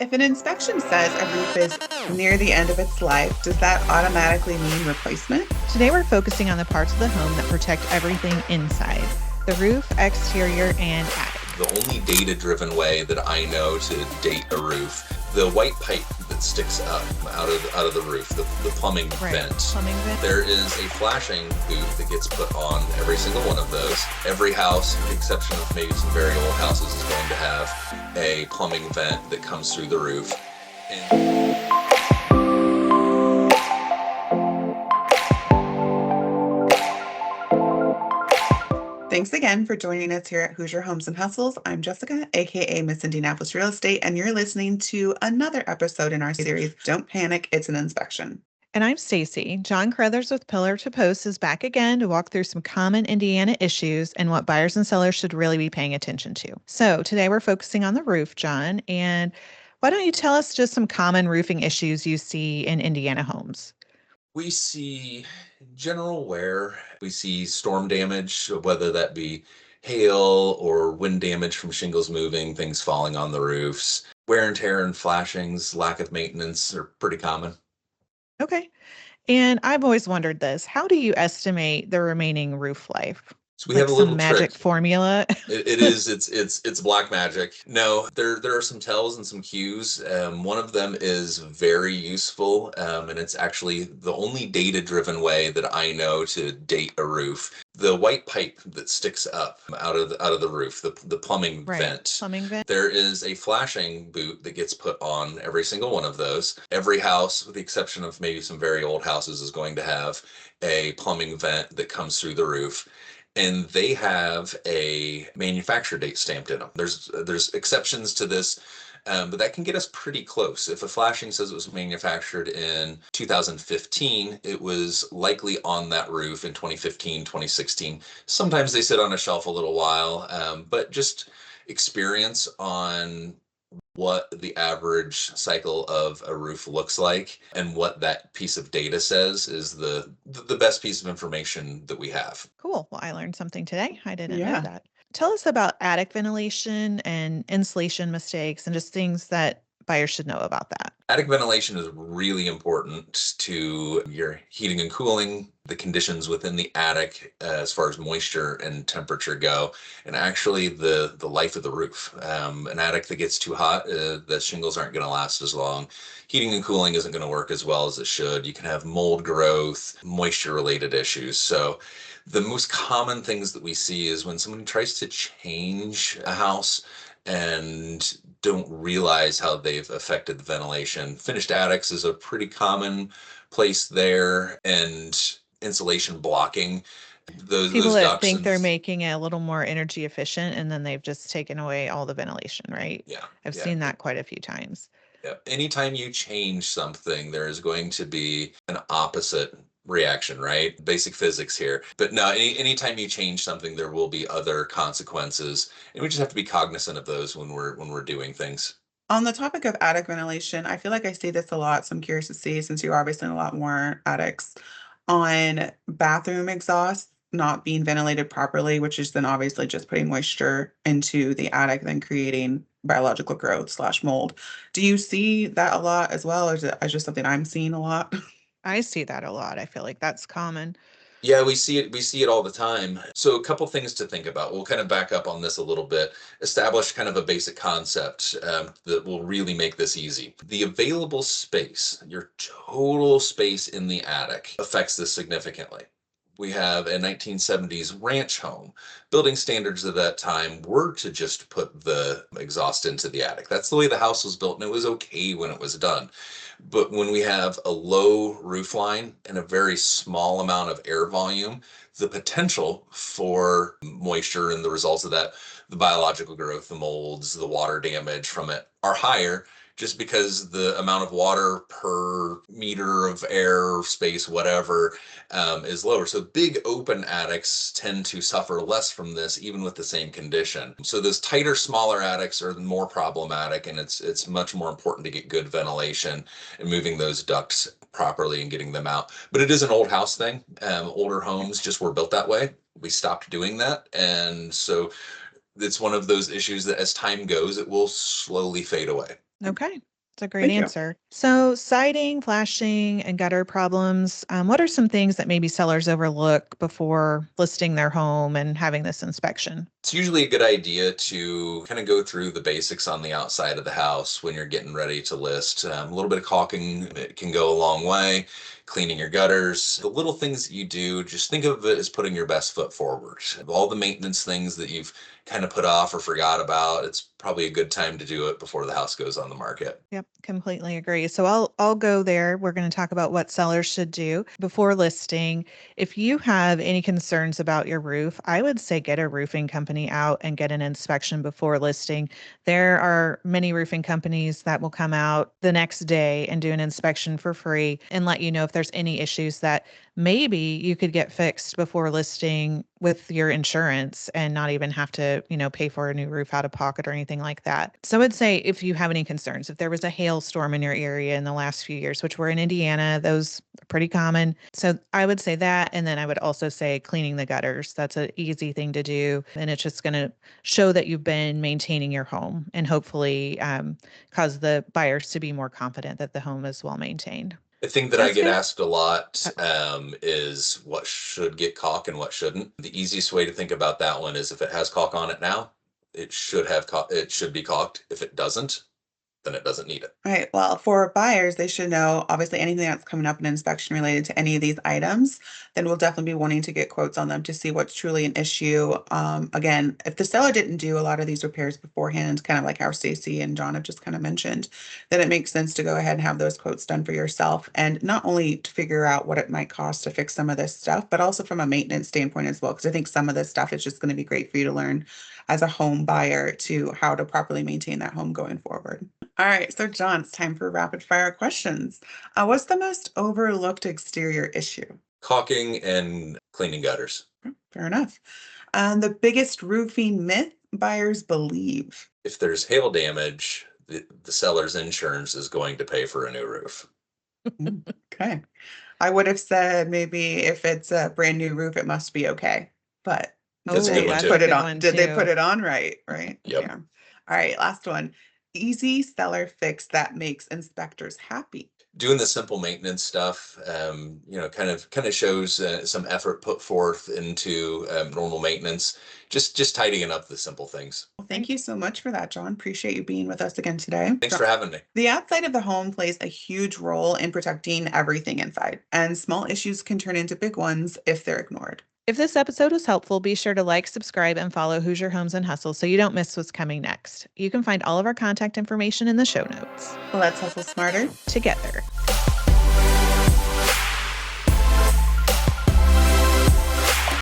If an inspection says a roof is near the end of its life, does that automatically mean replacement? Today we're focusing on the parts of the home that protect everything inside: the roof, exterior, and attic. The only data-driven way that I know to date a roof, the white pipe that sticks up out of the roof, the plumbing vent. Plumbing vent. There is a flashing boot that gets put on every single one of those. Every house, with the exception of maybe some very old houses, is going to have a plumbing vent that comes through the roof. Thanks again for joining us here at Hoosier Homes and Hustles. I'm Jessica, aka Miss Indianapolis Real Estate, and you're listening to another episode in our series, Don't Panic, It's an Inspection. And I'm Stacy. John Carrothers with Pillar to Post is back again to walk through some common Indiana issues and what buyers and sellers should really be paying attention to. So today we're focusing on the roof, John, and why don't you tell us just some common roofing issues you see in Indiana homes? We see general wear. We see storm damage, whether that be hail or wind damage from shingles moving, things falling on the roofs. Wear and tear and flashings, lack of maintenance are pretty common. Okay. And I've always wondered this. How do you estimate the remaining roof life? So we Like have a some little magic trick. formula? It's black magic. No, there are some tells and some cues. One of them is very useful, and it's actually the only data-driven way that I know to date a roof. The white pipe that sticks up out of the roof, the plumbing vent. Plumbing vent. There is a flashing boot that gets put on every single one of those. Every house, with the exception of maybe some very old houses, is going to have a plumbing vent that comes through the roof. And they have a manufacture date stamped in them. There's exceptions to this, but that can get us pretty close. If a flashing says it was manufactured in 2015, it was likely on that roof in 2015, 2016. Sometimes they sit on a shelf a little while, but just experience on what the average cycle of a roof looks like and what that piece of data says is the best piece of information that we have. Cool. Well, I learned something today. I didn't know Yeah. that. Tell us about attic ventilation and insulation mistakes and just things that buyers should know about that. Attic ventilation is really important to your heating and cooling, the conditions within the attic as far as moisture and temperature go, and actually the life of the roof. An attic that gets too hot, the shingles aren't going to last as long. Heating and cooling isn't going to work as well as it should. You can have mold growth, moisture-related issues. So the most common things that we see is when someone tries to change a house and don't realize how they've affected the ventilation. Finished attics is a pretty common place there, and insulation blocking. People Those that think they're ducts. making it a little more energy efficient and then they've just taken away all the ventilation, right? Yeah, I've yeah, seen that quite a few times. yeah. Anytime you change something, there is going to be an opposite reaction, right? Basic physics here. But no, anytime you change something, there will be other consequences, and we just have to be cognizant of those when we're doing things. On the topic of attic ventilation, I feel like I see this a lot, so I'm curious to see, since you're obviously in a lot more attics, on bathroom exhaust not being ventilated properly, which is then obviously just putting moisture into the attic, then creating biological growth slash mold. Do you see that a lot as well, or is it just something I'm seeing a lot? I see that a lot. I feel like that's common. Yeah, we see it. We see it all the time. So a couple things to think about. We'll kind of back up on this a little bit, establish kind of a basic concept that will really make this easy. The available space, your total space in the attic, affects this significantly. We have a 1970s ranch home. Building standards of that time were to just put the exhaust into the attic. That's the way the house was built, and it was okay when it was done. But when we have a low roof line and a very small amount of air volume, the potential for moisture and the results of that, the biological growth, the molds, the water damage from it are higher just because the amount of water per meter of air, space, whatever, is lower. So big open attics tend to suffer less from this, even with the same condition. So those tighter, smaller attics are more problematic, and it's much more important to get good ventilation and moving those ducts properly and getting them out. But it is an old house thing. Older homes just were built that way. We stopped doing that, and so it's one of those issues that as time goes, it will slowly fade away. Okay. It's a great Thank you. answer. So, siding, flashing, and gutter problems, what are some things that maybe sellers overlook before listing their home and having this inspection? It's usually a good idea to kind of go through the basics on the outside of the house when you're getting ready to list. A little bit of caulking, it can go a long way. Cleaning your gutters, the little things that you do, just think of it as putting your best foot forward. All the maintenance things that you've kind of put off or forgot about, it's probably a good time to do it before the house goes on the market. Yep, completely agree. So I'll go there. We're going to talk about what sellers should do before listing. If you have any concerns about your roof, I would say get a roofing company out and get an inspection before listing. There are many roofing companies that will come out the next day and do an inspection for free and let you know if there's any issues that maybe you could get fixed before listing with your insurance and not even have to, pay for a new roof out of pocket or anything like that. So I'd say if you have any concerns, if there was a hailstorm in your area in the last few years, which we're in Indiana, those are pretty common. So I would say that. And then I would also say cleaning the gutters. That's an easy thing to do. And it's just going to show that you've been maintaining your home and hopefully cause the buyers to be more confident that the home is well maintained. A thing that I get Jessica? asked a lot Uh, is what should get caulk and what shouldn't. The easiest way to think about that one is if it has caulk on it now, it should have it should be caulked. If it doesn't, then it doesn't need it. Right. Well, for buyers, they should know obviously anything that's coming up in inspection related to any of these items, then we'll definitely be wanting to get quotes on them to see what's truly an issue. Again, if the seller didn't do a lot of these repairs beforehand, kind of like how Stacy and John have just kind of mentioned, then it makes sense to go ahead and have those quotes done for yourself. And not only to figure out what it might cost to fix some of this stuff, but also from a maintenance standpoint as well. Because I think some of this stuff is just going to be great for you to learn as a home buyer to how to properly maintain that home going forward. All right, so John, it's time for rapid fire questions. What's the most overlooked exterior issue? Caulking and cleaning gutters. Fair enough. The biggest roofing myth buyers believe. If there's hail damage, the seller's insurance is going to pay for a new roof. Okay. I would have said maybe if it's a brand new roof, it must be okay. But That's a did good they one, too. put it Good on? one, Did they too. put it on right? Right. Yep. Yeah. All right, last one. Easy seller fix that makes inspectors happy. Doing the simple maintenance stuff, kind of shows some effort put forth into normal maintenance. Just tidying up the simple things. Well, thank you so much for that, John. Appreciate you being with us again today. Thanks for having me. The outside of the home plays a huge role in protecting everything inside, and small issues can turn into big ones if they're ignored. If this episode was helpful, be sure to like, subscribe, and follow Hoosier Homes and Hustle so you don't miss what's coming next. You can find all of our contact information in the show notes. Let's hustle smarter together.